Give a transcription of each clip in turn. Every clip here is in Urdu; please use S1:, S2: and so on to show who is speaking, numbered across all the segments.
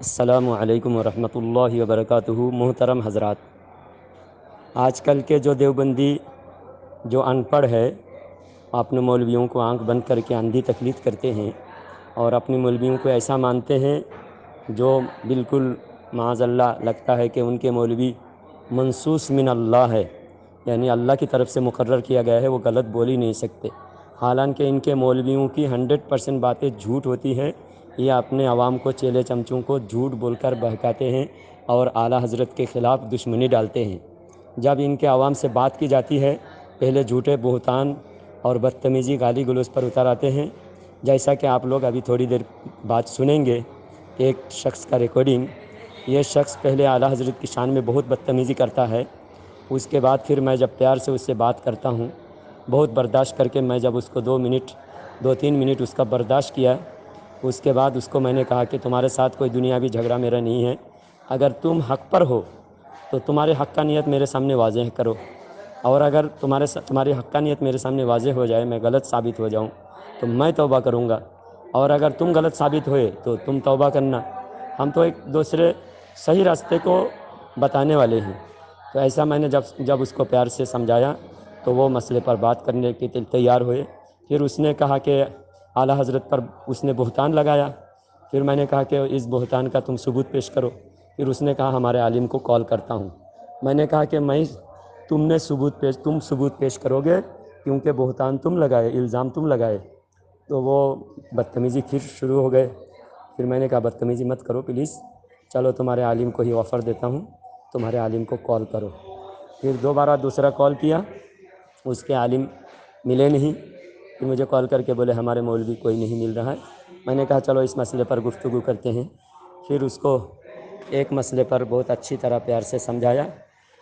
S1: السلام علیکم ورحمۃ اللہ وبرکاتہ۔ محترم حضرات، آج کل کے جو دیوبندی جو ان پڑھ ہے، اپنے مولویوں کو آنکھ بند کر کے اندھی تقلید کرتے ہیں اور اپنے مولویوں کو ایسا مانتے ہیں جو بالکل معاذ اللہ لگتا ہے کہ ان کے مولوی منصوص من اللہ ہے، یعنی اللہ کی طرف سے مقرر کیا گیا ہے، وہ غلط بول ہی نہیں سکتے۔ حالانکہ ان کے مولویوں کی 100% باتیں جھوٹ ہوتی ہیں۔ یہ اپنے عوام کو، چیلے چمچوں کو جھوٹ بول کر بہکاتے ہیں اور اعلیٰ حضرت کے خلاف دشمنی ڈالتے ہیں۔ جب ان کے عوام سے بات کی جاتی ہے، پہلے جھوٹے بہتان اور بدتمیزی گالی گلوچ پر اتر آتے ہیں، جیسا کہ آپ لوگ ابھی تھوڑی دیر بعد سنیں گے ایک شخص کا ریکارڈنگ۔ یہ شخص پہلے اعلیٰ حضرت کی شان میں بہت بدتمیزی کرتا ہے، اس کے بعد پھر میں جب پیار سے اس سے بات کرتا ہوں، بہت برداشت کر کے میں جب اس کو 2-3 منٹ اس کا برداشت کیا، اس کے بعد اس کو میں نے کہا کہ تمہارے ساتھ کوئی دنیاوی جھگڑا میرا نہیں ہے، اگر تم حق پر ہو تو تمہاری حقانیت میرے سامنے واضح کرو، اور اگر تمہاری حقانیت میرے سامنے واضح ہو جائے، میں غلط ثابت ہو جاؤں تو میں توبہ کروں گا، اور اگر تم غلط ثابت ہوئے تو تم توبہ کرنا۔ ہم تو ایک دوسرے صحیح راستے کو بتانے والے ہیں۔ تو ایسا میں نے جب اس کو پیار سے سمجھایا تو وہ مسئلے پر بات کرنے کے لیے تیار ہوئے۔ پھر اس نے کہا کہ اعلیٰ حضرت پر اس نے بہتان لگایا۔ پھر میں نے کہا کہ اس بہتان کا تم ثبوت پیش کرو۔ پھر اس نے کہا ہمارے عالم کو کال کرتا ہوں۔ میں نے کہا کہ تم ثبوت پیش کرو گے، کیونکہ بہتان تم لگائے، الزام تم لگائے۔ تو وہ بدتمیزی پھر شروع ہو گئے۔ پھر میں نے کہا بدتمیزی مت کرو پلیز، چلو تمہارے عالم کو ہی آفر دیتا ہوں، تمہارے عالم کو کال کرو۔ پھر دوسرا کال کیا، اس کے عالم ملے نہیں۔ پھر مجھے کال کر کے بولے ہمارے مولوی کوئی نہیں مل رہا ہے۔ میں نے کہا چلو اس مسئلے پر گفتگو کرتے ہیں۔ پھر اس کو ایک مسئلے پر بہت اچھی طرح پیار سے سمجھایا،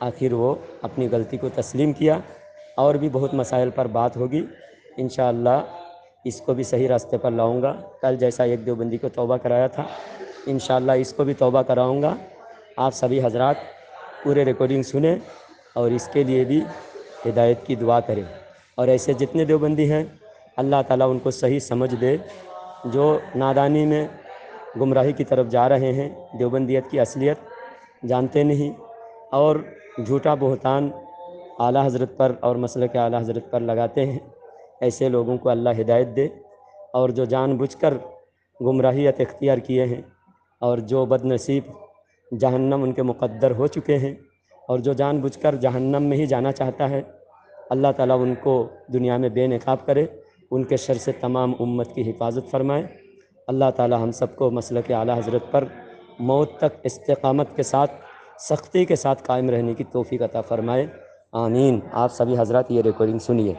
S1: آخر وہ اپنی غلطی کو تسلیم کیا۔ اور بھی بہت مسائل پر بات ہوگی، انشاءاللہ اس کو بھی صحیح راستے پر لاؤں گا۔ کل جیسا ایک دیوبندی کو توبہ کرایا تھا، انشاءاللہ اس کو بھی توبہ کراؤں گا۔ آپ سبھی حضرات پورے ریکارڈنگ سنیں اور اس کے لیے بھی ہدایت کی دعا کریں، اور ایسے جتنے دیوبندی ہیں اللہ تعالیٰ ان کو صحیح سمجھ دے، جو نادانی میں گمراہی کی طرف جا رہے ہیں، دیوبندیت کی اصلیت جانتے نہیں اور جھوٹا بہتان اعلیٰ حضرت پر اور مسلک اعلیٰ حضرت پر لگاتے ہیں، ایسے لوگوں کو اللہ ہدایت دے۔ اور جو جان بوجھ کر گمراہیت اختیار کیے ہیں اور جو بد نصیب جہنم ان کے مقدر ہو چکے ہیں، اور جو جان بوجھ کر جہنم میں ہی جانا چاہتا ہے، اللہ تعالیٰ ان کو دنیا میں بے نقاب کرے، ان کے شر سے تمام امت کی حفاظت فرمائے۔ اللہ تعالیٰ ہم سب کو مسلک اعلیٰ حضرت پر موت تک استقامت کے ساتھ، سختی کے ساتھ قائم رہنے کی توفیق عطا فرمائے، آمین۔ آپ سبھی حضرات یہ ریکارڈنگ سنیے۔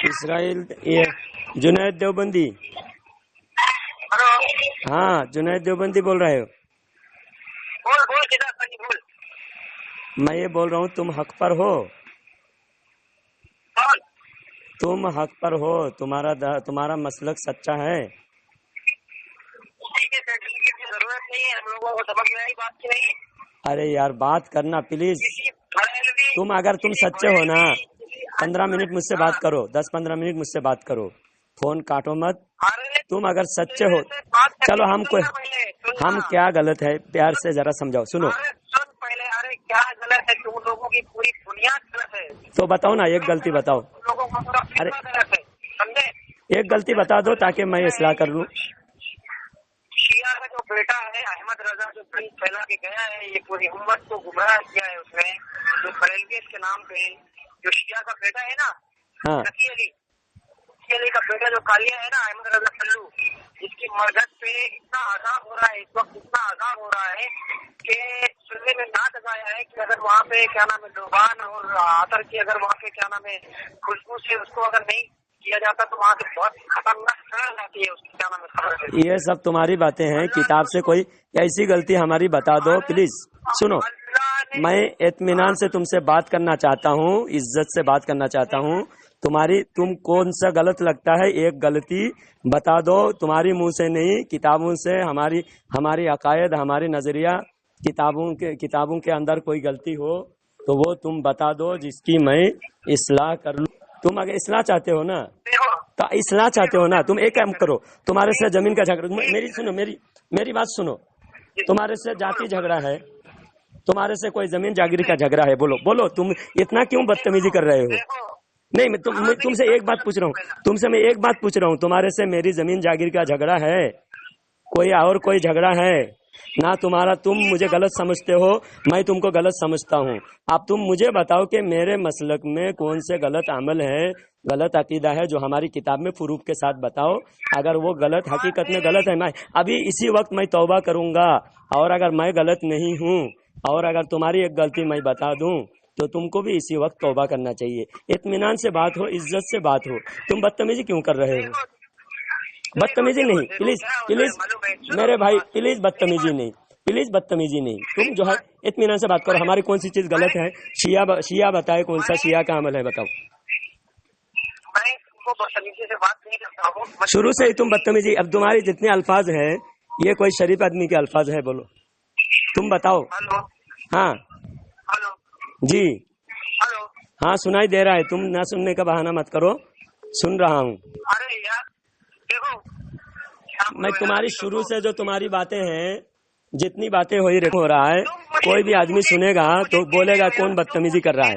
S1: اسرائیل، یہ جنید دیوبندی، ہاں جنید دیوبندی بول رہے ہو؟ میں یہ بول رہا ہوں تم حق پر ہو، تم حق پر ہو، تمہارا مسلک سچا ہے۔ ارے یار بات کرنا پلیز، اگر تم سچے ہو نا 15 منٹ مجھ سے بات کرو، 10-15 منٹ مجھ سے بات کرو، فون کاٹو مت۔ تم اگر سچے ہو، چلو ہم کیا غلط ہے پیار سے ذرا سمجھاؤ، سنو
S2: کیا غلط ہے، تم لوگوں کی پوری بنیاد غلط ہے۔
S1: تو بتاؤ نا، ایک غلطی بتاؤ، ارے ایک غلطی بتا دو تاکہ میں اصلاح کر لوں۔
S2: شیعہ کا جو بیٹا ہے احمد رضا، جو پھیلا کے گیا ہے، یہ پوری امت کو گمراہ کیا ہے، اس نے جو بریلویت کے نام پہ جو شیعہ کا بیٹا ہے نا، نقی علی کا بیٹا جو کالیا ہے نا، احمد رضا پلو، اس کی مرگت پہ اتنا عذاب ہو رہا ہے، اس وقت اتنا عذاب ہو رہا ہے کہ سننے میں نہ لگایا ہے کہ اگر وہاں پہ کیا نام ہے زبان اور عطر کی، اگر وہاں پہ کیا نام ہے خوشبو سے اس کو اگر نہیں کیا جاتا تو وہاں سے بہت خطرناک خبر آتی ہے، اس کی کیا نام ہے خبر۔
S1: یہ سب تمہاری باتیں ہیں، کتاب سے کوئی ایسی غلطی ہماری بتا دو پلیز۔ سنو
S2: اللہ
S1: میں اطمینان سے تم سے بات کرنا چاہتا ہوں، عزت سے بات کرنا چاہتا ہوں. تم کون سا غلط لگتا ہے ایک غلطی بتا دو، تمہاری منہ سے نہیں، کتابوں سے. ہماری عقائد، ہماری نظریہ، کتابوں کے اندر کوئی غلطی ہو تو وہ تم بتا دو جس کی میں اصلاح کر لوں. تم اگر اصلاح چاہتے ہو نا تو اصلاح چاہتے ہو نا، تم ایک کام کرو. تمہارے سے زمین کا جھگڑا، میری بات سنو. تمہارے سے ذاتی جھگڑا ہے، تمہارے سے کوئی زمین جاگیری کا جھگڑا ہے. بولو تم اتنا کیوں بدتمیزی کر رہے ہو؟ نہیں، میں تم سے ایک بات پوچھ رہا ہوں، میں ایک بات پوچھ رہا ہوں. تمہارے سے میری زمین جاگیر کا جھگڑا ہے؟ کوئی جھگڑا ہے نہ تمہارا؟ تم مجھے غلط سمجھتے ہو، میں تم کو غلط سمجھتا ہوں. اب تم مجھے بتاؤ کہ میرے مسلک میں کون سے غلط عمل ہے، غلط عقیدہ ہے جو ہماری کتاب میں فروغ کے ساتھ بتاؤ. اگر وہ غلط حقیقت میں غلط ہے، میں ابھی اسی وقت میں توبہ کروں گا. اور اگر میں غلط نہیں ہوں اور اگر تمہاری ایک غلطی میں بتا دوں تو تم کو بھی اسی وقت توبہ کرنا چاہیے. اطمینان سے بات ہو، عزت سے بات ہو. تم بدتمیزی کیوں کر رہے ہو؟ بدتمیزی نہیں، پلیز میرے بھائی، پلیز بدتمیزی نہیں. تم جو ہے اطمینان سے بات کرو. ہماری کون سی چیز غلط ہے؟ شیعہ بتائے، کون سا شیعہ کا عمل ہے بتاؤ. شروع سے ہی تم بدتمیزی. اب تمہاری جتنے الفاظ ہیں یہ کوئی شریف آدمی کے الفاظ ہے؟ بولو، تم بتاؤ. ہاں جی، ہاں سنائی دے رہا ہے. تم نہ سننے کا بہانہ مت کرو، سن رہا ہوں. میں تمہاری شروع سے جو تمہاری باتیں ہیں، جتنی باتیں ہو رہا ہے، کوئی بھی آدمی سنے گا تو بولے گا کون بدتمیزی کر رہا ہے.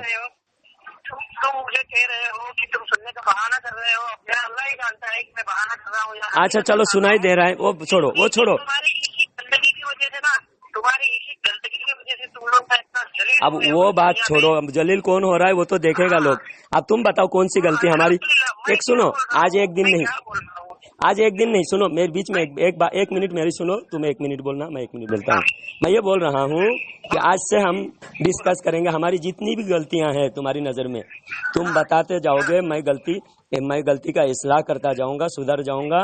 S2: تم مجھے کہہ رہے ہو کہ تم سننے کا بہانہ کر رہے ہو. اللہ ہی جانتا ہے کہ میں بہانہ کر رہا ہوں.
S1: اچھا چلو، سنائی دے رہا ہے، وہ چھوڑو.
S2: تمہاری اسی گندگی کی وجہ سے نا، تمہاری اسی گندگی کی وجہ سے تم لوگ کا اتنا جلیل.
S1: اب وہ بات چھوڑو، اب جلیل کون ہو رہا ہے وہ تو دیکھے گا لوگ. اب تم بتاؤ کون سی غلطی ہماری. ایک سنو، آج ایک دن نہیں، سنو میرے بیچ میں ایک منٹ میری سنو. تم ایک منٹ بولنا، میں ایک منٹ بولتا ہوں. میں یہ بول رہا ہوں کہ آج سے ہم ڈسکس کریں گے ہماری جتنی بھی غلطیاں ہیں تمہاری نظر میں. تم بتاتے جاؤ گے، میں غلطی کا اصلاح کرتا جاؤں گا، سدھر جاؤں گا.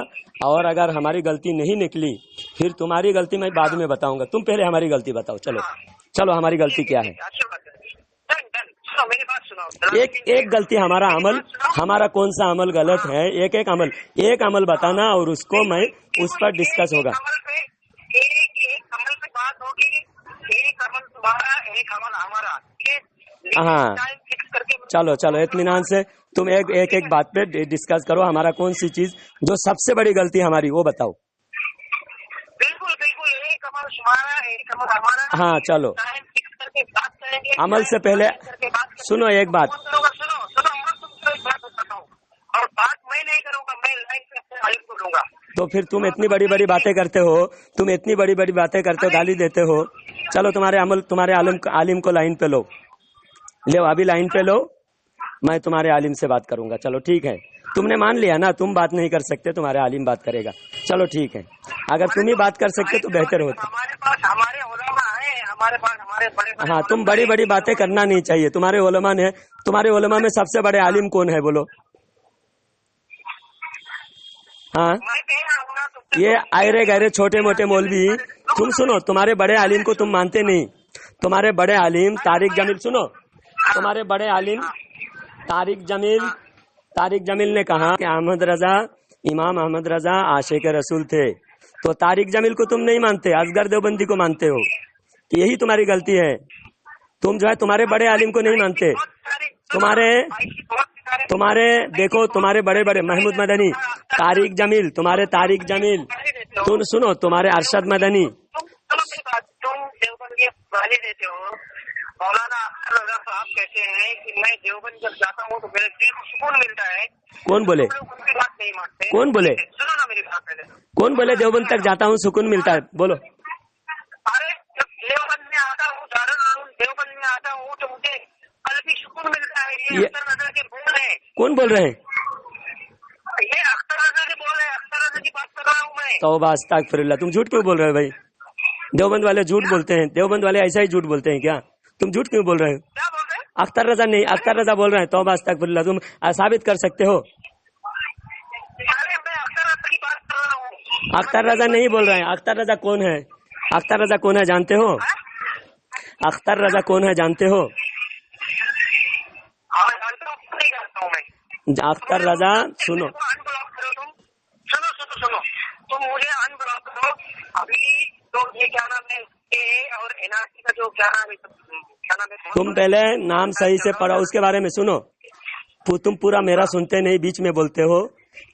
S1: اور اگر ہماری غلطی نہیں نکلی پھر تمہاری غلطی میں بعد میں بتاؤں گا. تم پہلے ہماری غلطی بتاؤ. چلو ہماری غلطی کیا ہے؟ ایک غلطی ہمارا عمل، ہمارا کون سا عمل غلط ہے؟ ایک عمل بتانا اور اس کو میں اس پر ڈسکس ہوگا.
S2: ایک عمل پہ بات ہوگی، ایک عمل تمہارا، ایک عمل ہمارا.
S1: ہاں چلو اطمینان سے تم ایک بات پہ ڈسکس کرو. ہمارا کون سی چیز جو سب سے بڑی غلطی ہماری وہ بتاؤ.
S2: بالکل ایک عمل تمہارا، ایک عمل ہمارا.
S1: ہاں چلو، عمل سے پہلے سنو ایک بات.
S2: اور بات میں نہیں کروں گا، میں لائن سے اپنے عالم کو لوں گا.
S1: تو پھر تم اتنی بڑی بڑی باتیں کرتے ہو، گالی دیتے ہو. چلو تمہارے عالم کو لائن پہ لو. ابھی لائن پہ لو، میں تمہارے عالم سے بات کروں گا. چلو ٹھیک ہے، تم نے مان لیا نا تم بات نہیں کر سکتے، تمہارے عالم بات کرے گا. چلو ٹھیک ہے، اگر تم ہی بات کر سکتے تو بہتر ہوتا.
S2: ہمارے پاس ہمارے علماء ہیں، ہمارے پاس ہمارے بڑے.
S1: ہاں، تم بڑی باتیں کرنا نہیں چاہیے. تمہارے علماء نے، تمہارے علماء میں سب سے بڑے عالم کون ہے بولو؟ ہاں، یہ آئرے گہرے چھوٹے موٹے مولوی. تم سنو، تمہارے بڑے عالم کو تم مانتے نہیں. تمہارے بڑے عالم طارق جمیل، سنو، تمہارے بڑے عالم طارق جمیل نے کہا کہ امام احمد رضا عاشق رسول تھے. تو طارق جمیل کو تم نہیں مانتے، اصغر دیوبندی کو مانتے ہو. یہی تمہاری غلطی ہے. تم جو ہے تمہارے بڑے عالم کو نہیں مانتے. دیکھو تمہارے بڑے محمود مدنی، طارق جمیل، تم سنو، تمہارے ارشد مدنی.
S2: تم دیوبند کے گالی دیتے ہو. مولانا رضا صاحب کہتے ہیں کہ میں دیوبند جب جاتا ہوں تو میرے دل کو سکون ملتا ہے.
S1: کون بولے؟
S2: ان کی بات نہیں مانتے.
S1: کون بولے؟
S2: سنو نا میری بات پہلے.
S1: کون بولے دیوبند تک جاتا ہوں سکون ملتا ہے؟ بولو.
S2: ارے جب دیوبند میں آتا ہوں، دارالعلوم دیوبند میں آتا ہوں تو مجھے قلبی سکون ملتا ہے. یہ اختر رضا کے بول ہیں.
S1: کون بول رہے ہیں؟
S2: یہ اختر رضا کے بول ہیں. اختر رضا کی بات کر رہا ہوں میں.
S1: توبہ استغفر اللہ. تم جھوٹ کیوں بول رہے ہو بھائی؟ دیوبند والے جھوٹ بولتے ہیں. دیوبند والے ایسا ہی جھوٹ بولتے ہیں کیا؟ تم جھوٹ کیوں بول رہے ہو؟
S2: کیا بول رہے ہیں؟
S1: اختر رضا نہیں، اختر رضا بول رہے ہیں. توبہ استغفر اللہ. تم ثابت کر سکتے ہو؟
S2: ارے میں اختر رضا کی بات کر رہا ہوں.
S1: اختر رضا نہیں بول رہے ہیں. اختر رضا کون ہے؟ اختر رضا کون ہے جانتے ہو؟ اختر رضا کون ہے جانتے ہو؟ اختر رضا سنو
S2: سنو تم مجھے ان بلاک کرو ابھی تو یہ کیا نام ہے اور NRC کا جو کیا نام ہے
S1: تم پہلے نام صحیح سے پڑھو اس کے بارے میں سنو. تم پورا میرا سنتے نہیں بیچ میں بولتے ہو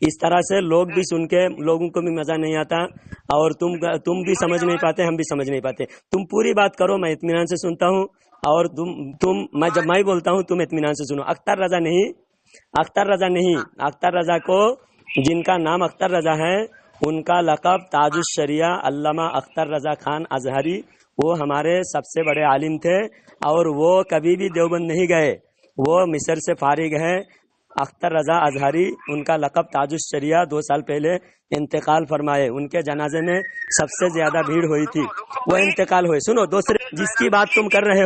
S1: اس طرح سے لوگ بھی سن کے لوگوں کو بھی مزہ نہیں آتا اور تم بھی سمجھ نہیں پاتے ہم بھی سمجھ نہیں پاتے. تم پوری بات کرو میں اطمینان سے سنتا ہوں اور میں جب میں بولتا ہوں تم اطمینان سے سنو. اختر رضا نہیں اختر رضا کو جن کا نام اختر رضا ہے ان کا لقب تاج الشریعہ علامہ اختر رضا خان ازہری. وہ ہمارے سب سے بڑے عالم تھے اور وہ کبھی بھی دیوبند نہیں گئے. وہ مصر سے فارغ ہے. اختر رضا ازہری ان کا لقب تاج الشریعہ 2 سال پہلے انتقال فرمائے. ان کے جنازے میں سب سے زیادہ بھیڑ ہوئی تھی. وہ انتقال ہوئے. سنو دوسرے جس کی بات تم کر رہے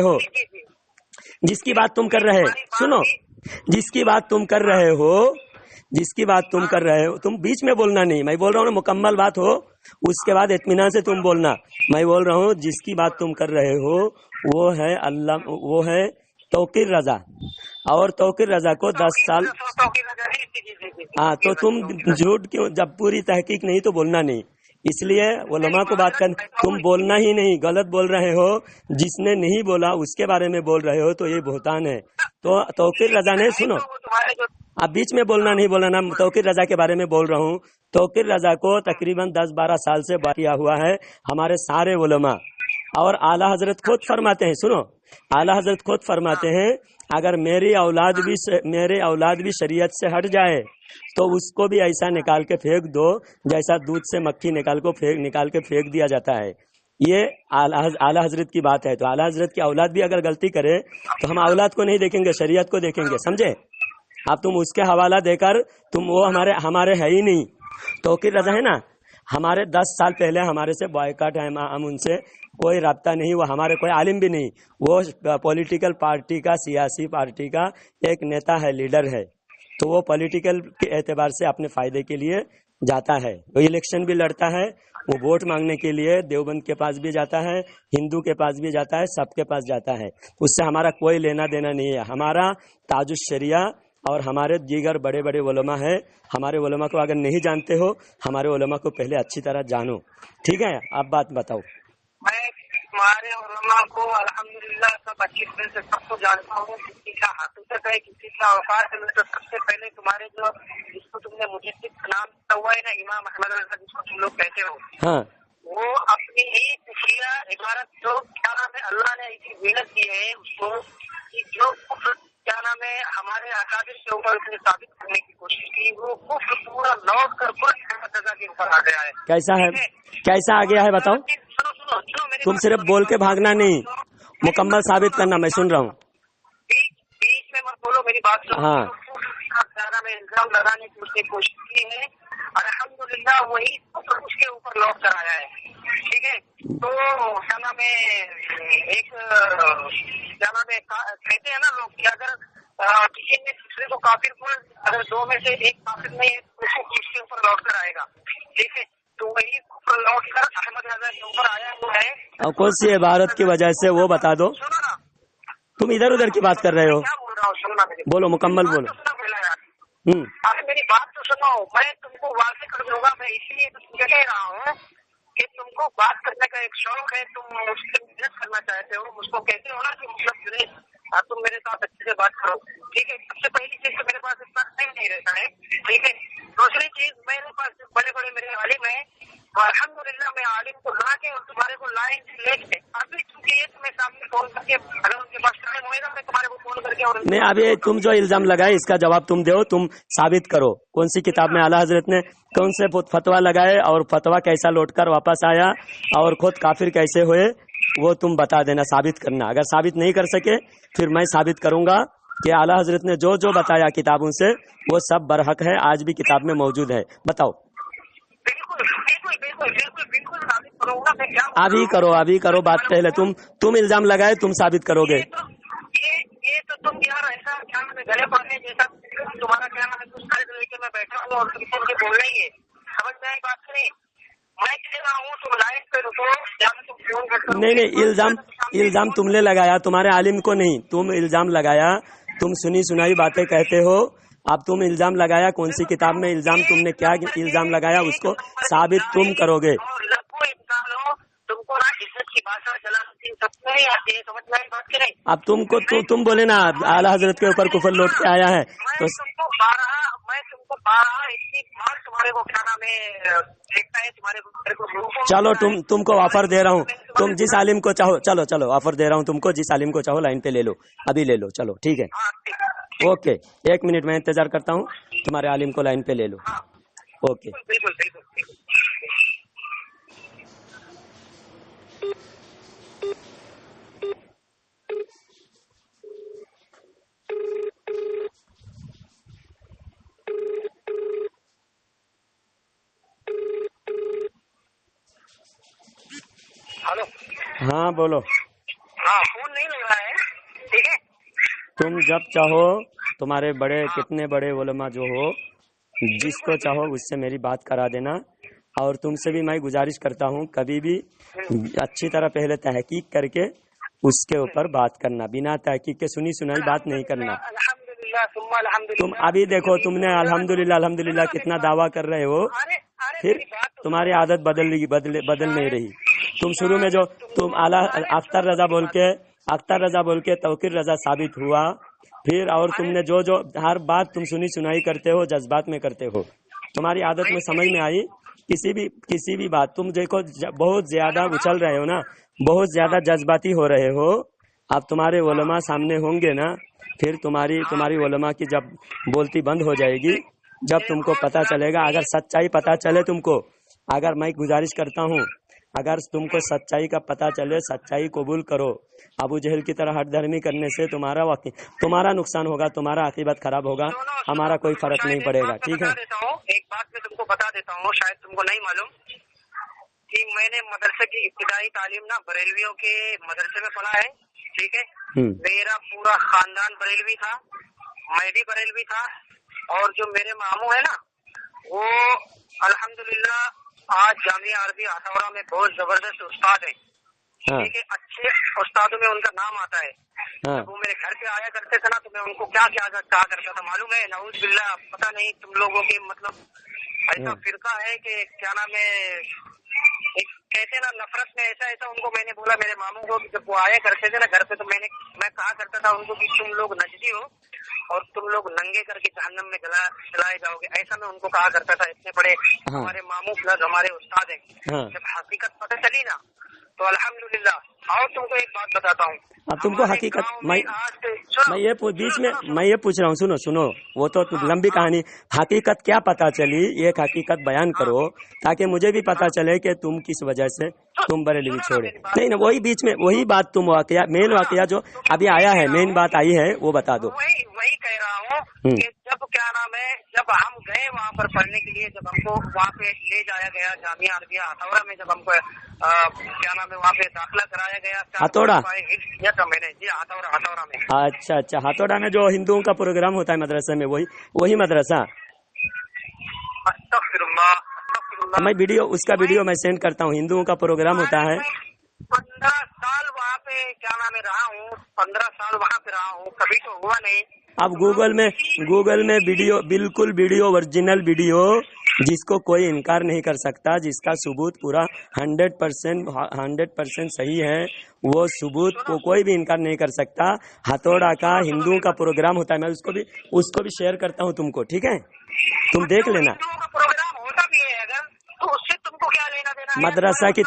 S1: ہو تم بیچ میں بولنا نہیں. میں بول رہا ہوں مکمل بات ہو اس کے بعد اطمینان سے تم بولنا. میں بول رہا ہوں جس کی بات تم کر رہے ہو وہ ہے توقیر رضا. اور توقیر رضا کو 10 سال ہاں تو تم جھوٹ کیوں جب پوری تحقیق نہیں تو بولنا نہیں. اس لیے علماء کو بات کر تم بولنا ہی نہیں غلط بول رہے ہو. جس نے نہیں بولا اس کے بارے میں بول رہے ہو تو یہ بہتان ہے. تو توقیر رضا نے سنو اب بیچ میں بولنا نہیں بولنا نا. توقیر رضا کے بارے میں بول رہا ہوں. توقیر رضا کو تقریباً 10-12 سال سے کیا ہوا ہے ہمارے سارے علماء. اور اعلیٰ حضرت خود فرماتے ہیں سنو اعلیٰ حضرت خود فرماتے ہیں اگر میرے اولاد بھی شریعت سے ہٹ جائے تو اس کو بھی ایسا نکال کے پھینک دو جیسا دودھ سے مکھی نکال کے پھینک دیا جاتا ہے. یہ اعلیٰ حضرت کی بات ہے. تو اعلیٰ حضرت کی اولاد بھی اگر غلطی کرے تو ہم اولاد کو نہیں دیکھیں گے شریعت کو دیکھیں گے. سمجھے؟ اب تم اس کے حوالہ دے کر وہ ہمارے ہے ہی نہیں. توقیر رضا ہے نا ہمارے 10 سال پہلے ہمارے سے بائیکاٹ ہے. ہم ان سے کوئی رابطہ نہیں. وہ ہمارے کوئی عالم بھی نہیں. وہ پولیٹیکل پارٹی کا سیاسی پارٹی کا ایک نیتا ہے لیڈر ہے. تو وہ پولیٹیکل کے اعتبار سے اپنے فائدے کے لیے جاتا ہے. وہ الیکشن بھی لڑتا ہے. وہ ووٹ مانگنے کے لیے دیوبند کے پاس بھی جاتا ہے ہندو کے پاس بھی جاتا ہے سب کے پاس جاتا ہے. اس سے ہمارا کوئی لینا دینا نہیں ہے. ہمارا تاج الشریعہ اور ہمارے دیگر بڑے بڑے علماء ہیں. ہمارے علماء کو اگر نہیں جانتے ہو ہمارے علماء کو پہلے اچھی طرح جانو. ٹھیک ہے اب بات بتاؤ.
S2: میں ہمارے علماء کو الحمدللہ سب اچھی طرح سے سب کو جانتا ہوں. کسی کا حقیقت ہے کسی کا اوقات ہے. تو سب سے پہلے تمہارے جس کو تم نے مجھے نام دیا ہوا ہے نا امام احمد رضا جس کو تم لوگ کہتے ہو
S1: ہاں
S2: وہ اپنی ہی شیعہ عبارت جو کیا نام ہے اللہ نے ایسی محنت کی ہے اس کو جو کیا نام ہے ہمارے اکابر کے اوپر اس نے ثابت کرنے کی کوشش کی. وہ کفر پورا لوٹ کر احمد رضا کے اوپر آ گیا ہے.
S1: کیسا آ گیا ہے بتاؤ. تم صرف بول کے بھاگنا نہیں مکمل ثابت کرنا. میں سن رہا ہوں.
S2: بیچ میں مت بولو میری بات سنو.
S1: ہاں
S2: میں الزام لگانے کی اس نے کوشش کی ہے. الحمدللہ وہی اس کے اوپر لوٹ کر آیا ہے. ٹھیک ہے تو کیا نام ہے ایک کیا نام ہے کہتے ہیں نا لوگ کہ اگر کسی نے دوسرے کو کافر کو اگر 2 میں سے ایک کافر نہیں ہے تو اس کے اوپر لوٹ کر آئے گا. ٹھیک ہے تو وہی لوٹ کر احمد رضا کے اوپر آیا وہ ہے.
S1: اور کون سی عبارت کی وجہ سے وہ بتا دو.
S2: سنو نا
S1: تم ادھر ادھر کی بات کر رہے ہو.
S2: کیا بول رہا ہوں سننا
S1: بولو مکمل بولو.
S2: ارے میری بات تو سنو. میں تم کو واضح کر دوں گا. میں اسی لیے کہہ رہا ہوں کہ تم کو بات کرنے کا ایک شوق ہے. تم اس سے محنت کرنا چاہتے ہو. اس کو کہتے ہو نا کہ مطلب تم میرے ساتھ اچھے سے بات کرو. ٹھیک ہے سب سے پہلی چیز تو میرے پاس اتنا ٹائم نہیں رہتا ہے. ٹھیک ہے دوسری چیز میرے پاس بڑے بڑے میرے عالم ہیں. الحمدللہ میں عالم کو لا کے اور تمہارے کو لائن لے کے ابھی چونکہ یہ تمہیں سامنے فون کر کے اگر ان کے پاس ٹائم ہوئے گا میں تمہارے کو فون کر کے اور
S1: نہیں ابھی تم جو الزام لگائے اس کا جواب تم دو. تم ثابت کرو کون سی کتاب میں اعلیٰ حضرت نے کون سے فتوا لگائے اور فتوا کیسا لوٹ کر واپس آیا اور خود کافر کیسے ہوئے وہ تم بتا دینا. ثابت کرنا. اگر ثابت نہیں کر سکے پھر میں ثابت کروں گا کہ اعلیٰ حضرت نے جو جو بتایا کتابوں سے وہ سب برحق ہے. آج بھی کتاب میں موجود ہے. بتاؤ. ابھی کرو بات. پہلے تم الزام لگائے تم ثابت کرو گے.
S2: یہ تو تم یار ایسا کیا میں گلے پڑنے جیسا تمہارا کیا نام ہے کچھ لے کے میں بیٹھا ہوں اور تم سے مجھے بول رہی ہے. سمجھ میں آئی بات نہیں. میں کہہ رہا ہوں تم لائن پہ رکو. نہیں
S1: الزام تم نے لگایا, تمہارے عالم کو نہیں, تم الزام لگایا, تم سنی سنائی باتیں کہتے ہو. اب تم الزام لگایا, کون سی کتاب میں الزام تم نے کیا الزام لگایا اس کو ثابت تم کرو گے. اب تم کو تم بولے نا اعلیٰ حضرت کے اوپر کفر لوٹ کے آیا ہے تو چلو تم کو آفر دے رہا ہوں, تم جس عالم کو چاہو, چلو آفر دے رہا ہوں تم کو, جس عالم کو چاہو لائن پہ لے لو, ابھی لے لو, چلو ٹھیک ہے, اوکے 1 منٹ میں انتظار کرتا ہوں, تمہارے عالم کو لائن پہ لے لو. اوکے
S2: ہلو,
S1: ہاں بولو.
S2: ہاں فون نہیں لگ رہا ہے, ٹھیک ہے.
S1: تم جب چاہو, تمہارے بڑے کتنے بڑے علماء جو ہو, جس کو چاہو اس سے میری بات کرا دینا. اور تم سے بھی میں گزارش کرتا ہوں کبھی بھی اچھی طرح پہلے تحقیق کر کے اس کے اوپر بات کرنا, بنا تحقیق کے سنی سنائی بات نہیں کرنا. تم ابھی دیکھو, تم نے الحمدللہ کتنا دعویٰ کر رہے ہو, پھر تمہاری عادت بدل نہیں رہی. تم شروع میں جو تم اعلیٰ اختر رضا بول کے توقیر رضا ثابت ہوا, پھر اور تم نے جو ہر بات تم سنی سنائی کرتے ہو, جذبات میں کرتے ہو, تمہاری عادت میں سمجھ میں آئی. کسی بھی بات تم دیکھو بہت زیادہ اچھل رہے ہو نا, بہت زیادہ جذباتی ہو رہے ہو. اب تمہارے علماء سامنے ہوں گے نا, پھر تمہاری علماء کی جب بولتی بند ہو جائے گی, جب تم کو پتہ چلے گا, اگر سچائی پتہ چلے تم کو, اگر میں گزارش کرتا ہوں اگر تم کو سچائی کا پتہ چلے, سچائی قبول کرو. ابو جہل کی طرح ہٹ دھرمی کرنے سے تمہارا نقصان ہوگا, تمہارا عاقبت خراب ہوگا, ہمارا کوئی فرق نہیں پڑے گا. ٹھیک ہے,
S2: ایک بات میں تم کو بتا دیتا ہوں, شاید تم کو نہیں معلوم کہ میں نے مدرسے کی ابتدائی تعلیم نا بریلویوں کے مدرسے میں پڑھا ہے. ٹھیک ہے, میرا پورا خاندان بریلوی تھا, میں بھی بریلوی تھا, اور جو میرے ماموں ہے نا وہ الحمدللہ آج جامعہ عربیہ ہتھوڑا میں بہت زبردست استاد ہیں. ٹھیک ہے, اچھے استادوں میں ان کا نام آتا ہے. وہ میرے گھر پہ آیا کرتے تھے نا, تو میں ان کو کیا کہا کرتا تھا معلوم ہے, نعوذ باللہ, پتہ نہیں تم لوگوں کے مطلب ایسا فرقہ ہے کہ کیا نام ہے, کہتے نا نفرت میں ایسا ان کو میں نے بولا میرے ماموں کو, جب وہ آیا کرتے تھے نا گھر پہ, تو میں کہا کرتا تھا ان کو کہ تم لوگ نجدی ہو اور تم لوگ ننگے کر کے جہنم میں جلائے جاؤ گے, ایسا میں ان کو کہا کرتا تھا. اتنے بڑے ہمارے ماموں پلس ہمارے استاد ہیں. جب حقیقت پتہ چلی نا تو الحمدللہ. اور تم کو ایک بات بتاتا ہوں,
S1: اب تم کو حقیقت میں یہ پوچھ رہا ہوں, سنو وہ تو لمبی کہانی. حقیقت کیا پتہ چلی, ایک حقیقت بیان کرو تاکہ مجھے بھی پتہ چلے کہ تم کس وجہ سے تم بریلوی چھوڑے. نہیں, وہی بیچ میں وہی بات, تم مین واقعہ جو ابھی آیا ہے, مین بات آئی ہے وہ بتا دو.
S2: وہی کہہ رہا ہوں کہ جب کیا نام ہے, جب ہم گئے وہاں پر پڑھنے کے لیے, جب ہم کو وہاں پہ لے جایا گیا جامعہ عربیہ ہتھوڑا میں, جب ہم کو کیا نام ہے وہاں پہ داخلہ کرایا گیا
S1: ہتھوڑا,
S2: میں نے جی ہتھوڑا میں.
S1: اچھا, ہتھوڑا میں جو ہندوؤں کا پروگرام ہوتا ہے مدرسے میں, وہی مدرسہ. میں ویڈیو اس کا ویڈیو میں سینڈ کرتا ہوں. ہندوؤں کا پروگرام ہوتا ہے.
S2: 15 سال وہاں پہ کیا نام ہے رہا ہوں, 15 سال وہاں پہ رہا ہوں, کبھی تو ہوا نہیں.
S1: اب گوگل میں ویڈیو, بالکل ویڈیو, اوریجنل ویڈیو, جس کو کوئی انکار نہیں کر سکتا, جس کا ثبوت پورا 100% صحیح ہے, وہ ثبوت کو کوئی بھی انکار نہیں کر سکتا. ہتھوڑا کا ہندوؤں کا پروگرام ہوتا ہے, میں اس کو بھی شیئر کرتا ہوں تم کو. ٹھیک ہے, تم دیکھ لینا.
S2: پروگرام ہوتا بھی ہے اگر, تو اس سے تم کو کیا لینا دینا.
S1: مدرسہ کی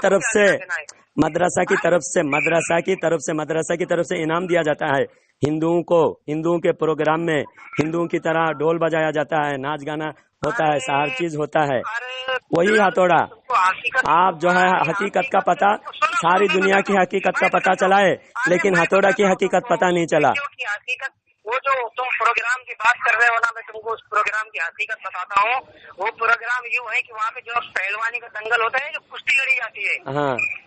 S1: طرف سے انعام دیا جاتا ہے ہندوؤں کے پروگرام میں. ہندوؤں کی طرح ڈھول بجایا جاتا ہے, ناچ گانا ہوتا ہے, ہر چیز ہوتا ہے. وہی ہتھوڑا. آپ جو ہے حقیقت کا پتہ, ساری دنیا کی حقیقت کا پتہ چلا ہے, لیکن ہتھوڑا کی حقیقت پتہ نہیں چلا.
S2: وہ جو تم پروگرام کی بات کر رہے ہو نا, میں تم کو اس پروگرام کی حقیقت بتاتا ہوں. وہ پروگرام یوں ہے کہ وہاں پہ جو پہلوانی کا دنگل ہوتا ہے, جو کشتی لڑی جاتی ہے.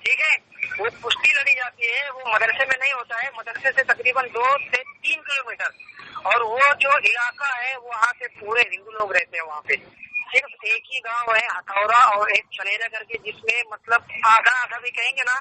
S2: ٹھیک ہے, وہ کشتی لڑی جاتی ہے, وہ مدرسے میں نہیں ہوتا ہے, مدرسے سے تقریباً 2 سے 3 کلومیٹر. اور وہ جو علاقہ ہے وہاں سے پورے ہندو لوگ رہتے ہیں. وہاں پہ صرف ایک ہی گاؤں ہے ہتھوڑا, اور ایک چنیرا کر کے, جس میں مطلب آدھا بھی کہیں گے نا,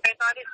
S2: 45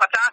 S2: 50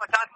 S2: 50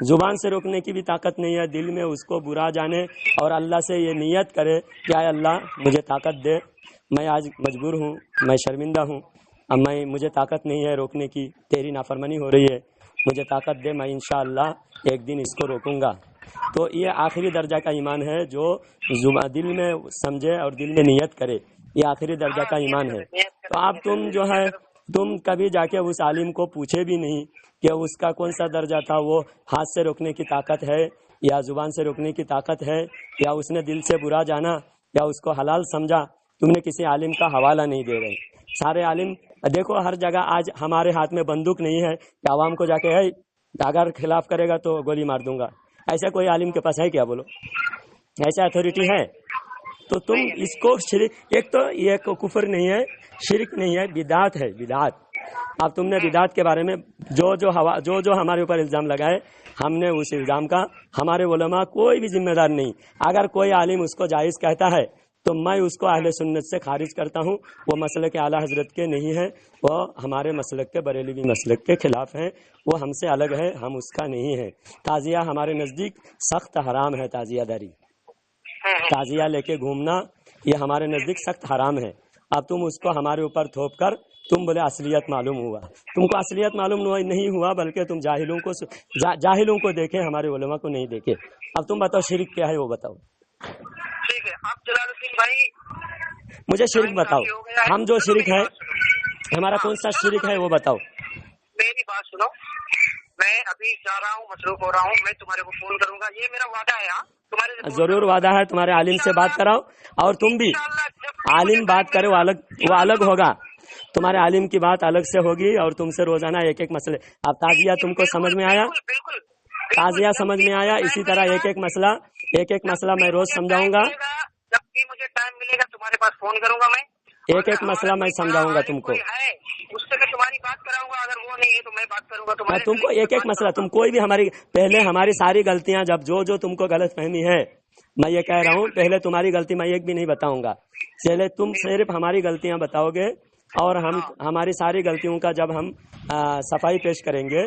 S1: زبان سے روکنے کی بھی طاقت نہیں ہے، دل میں اس کو برا جانے اور اللہ سے یہ نیت کرے کہ اے اللہ مجھے طاقت دے، میں آج مجبور ہوں، میں شرمندہ ہوں، اب مجھے طاقت نہیں ہے روکنے کی، تیری نافرمانی ہو رہی ہے، مجھے طاقت دے، میں انشاءاللہ ایک دن اس کو روکوں گا۔ تو یہ آخری درجہ کا ایمان ہے، جو دل میں سمجھے اور دل میں نیت کرے، یہ آخری درجہ کا ایمان ہے۔ تو اب تم جو ہے تم کبھی جا کے اس عالم کو پوچھے بھی نہیں کہ اس کا کون سا درجہ تھا، وہ ہاتھ سے روکنے کی طاقت ہے یا زبان سے روکنے کی طاقت ہے، یا اس نے دل سے برا جانا یا اس کو حلال سمجھا، تم نے کسی عالم کا حوالہ نہیں دے رہے۔ سارے عالم دیکھو، ہر جگہ آج ہمارے ہاتھ میں بندوق نہیں ہے کہ عوام کو جا کے اگر خلاف کرے گا تو گولی مار دوں گا، ایسا کوئی عالم کے پاس ہے کیا؟ بولو، ایسا اتھارٹی ہے؟ تو تم اس کو شرک، ایک تو یہ کفر نہیں ہے، شرک نہیں ہے، بدعت ہے، بدعت۔ اب تم نے بدعت کے بارے میں جو ہمارے اوپر الزام لگائے، ہم نے اس الزام کا، ہمارے علماء کوئی بھی ذمہ دار نہیں۔ اگر کوئی عالم اس کو جائز کہتا ہے تو میں اس کو اہل سنت سے خارج کرتا ہوں، وہ مسلک اعلی حضرت کے نہیں ہے، وہ ہمارے مسلک کے، بریلوی مسلک کے خلاف ہیں، وہ ہم سے الگ ہے، ہم اس کا نہیں ہے۔ تعزیہ ہمارے نزدیک سخت حرام ہے، تعزیہ داری، تعزیہ لے کے گھومنا یہ ہمارے نزدیک سخت حرام ہے۔ اب تم اس کو ہمارے اوپر تھوپ کر تم بولے اصلیت معلوم ہوا، تم کو اصلیت معلوم نہیں ہوا، بلکہ تم جاہلوں کو دیکھے، ہمارے علماء کو نہیں دیکھے۔ اب تم بتاؤ شرک کیا ہے، وہ بتاؤ۔
S2: ٹھیک ہے، آپ جلال الدین بھائی
S1: مجھے شرک بتاؤ، ہم جو شرک ہے ہمارا کون سا شرک ہے وہ بتاؤ۔
S2: میری بات سنو، میں ابھی جا رہا ہوں، مصروف ہو رہا ہوں، میں تمہارے کو فون کروں گا، یہ میرا وعدہ ہے۔ ہاں
S1: ضرور وعدہ ہے، تمہارے عالم سے بات کراؤ، اور تم بھی عالم بات کرے، وہ الگ ہوگا، تمہارے عالم کی بات الگ سے ہوگی، اور تم سے روزانہ ایک ایک مسئلے۔ اب تعزیہ تم کو سمجھ میں آیا؟ تعزیہ سمجھ میں آیا؟ اسی طرح ایک ایک مسئلہ میں روز سمجھاؤں گا،
S2: جب بھی مجھے ٹائم ملے گا تمہارے پاس فون کروں گا، میں
S1: ایک ایک مسئلہ میں سمجھاؤں گا تم کو،
S2: اس سے میں تمہاری بات کراؤں گا، اگر وہ نہیں ہے تو میں بات کروں گا
S1: تم کو ایک ایک مسئلہ۔ تم کوئی بھی ہماری ساری غلطیاں، جب جو تم کو غلط فہمی ہے، میں یہ کہہ رہا ہوں، پہلے تمہاری غلطی میں ایک بھی نہیں بتاؤں گا، پہلے تم صرف ہماری غلطیاں بتاؤ گے، اور ہم ہماری ساری غلطیوں کا جب ہم صفائی پیش کریں گے،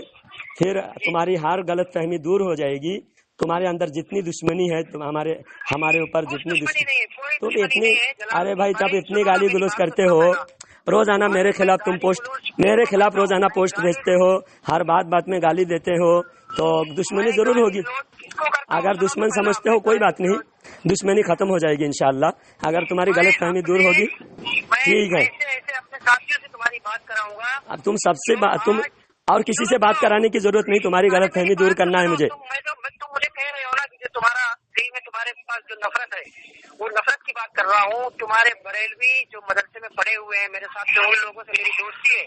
S1: پھر تمہاری ہر غلط فہمی دور ہو جائے گی۔ تمہارے اندر جتنی دشمنی ہے، ہمارے اوپر جتنی دشمنی، تم اتنی، ارے بھائی جب اتنی گالی گلوچ کرتے ہو، روزانہ میرے خلاف روزانہ پوسٹ بھیجتے ہو، ہر بات میں گالی دیتے ہو، تو دشمنی ضرور ہوگی۔ اگر دشمن سمجھتے ہو کوئی بات نہیں، دشمنی ختم ہو جائے گی انشاءاللہ، اگر تمہاری غلط فہمی دور ہوگی، ٹھیک ہے۔ اب تم سب سے تم اور کسی سے بات کرانے کی ضرورت نہیں، تمہاری غلط فہمی دور کرنا ہے مجھے۔
S2: تم مجھے کہہ رہے ہو نا کہ تمہارا دل میں تمہارے پاس جو نفرت ہے، وہ نفرت کی بات کر رہا ہوں۔ تمہارے بریلوی جو مدرسے میں پڑھے ہوئے ہیں، میرے ساتھ ان لوگوں سے میری دوستی ہے،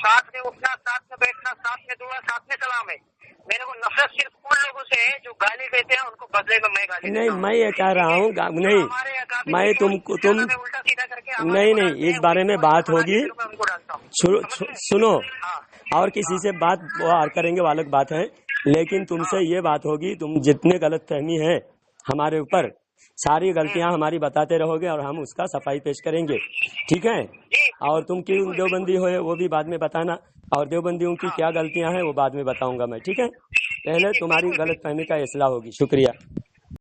S2: ساتھ میں اٹھنا، ساتھ میں بیٹھنا، ساتھ میں دعا، ساتھ میں سلام ہے۔ میرے کو نفرت صرف ان لوگوں سے ہے جو گالی دیتے ہیں، ان کو بدلے میں میں گالی
S1: نہیں، میں یہ کہہ رہا ہوں، نہیں، میں نہیں، اس بارے میں بات ہوگی، سنو، اور کسی سے بات کریں گے وہ الگ بات ہے، لیکن تم سے یہ بات ہوگی، تم جتنے غلط فہمی ہے ہمارے اوپر، ساری غلطیاں ہماری بتاتے رہو گے، اور ہم اس کا صفائی پیش کریں گے، ٹھیک ہے؟ اور تم کیوں دیوبندی ہوئے وہ بھی بعد میں بتانا، اور دیوبندیوں کی کیا غلطیاں ہیں وہ بعد میں بتاؤں گا میں، ٹھیک ہے؟ پہلے تمہاری غلط فہمی کا اصلاح ہوگی۔ شکریہ۔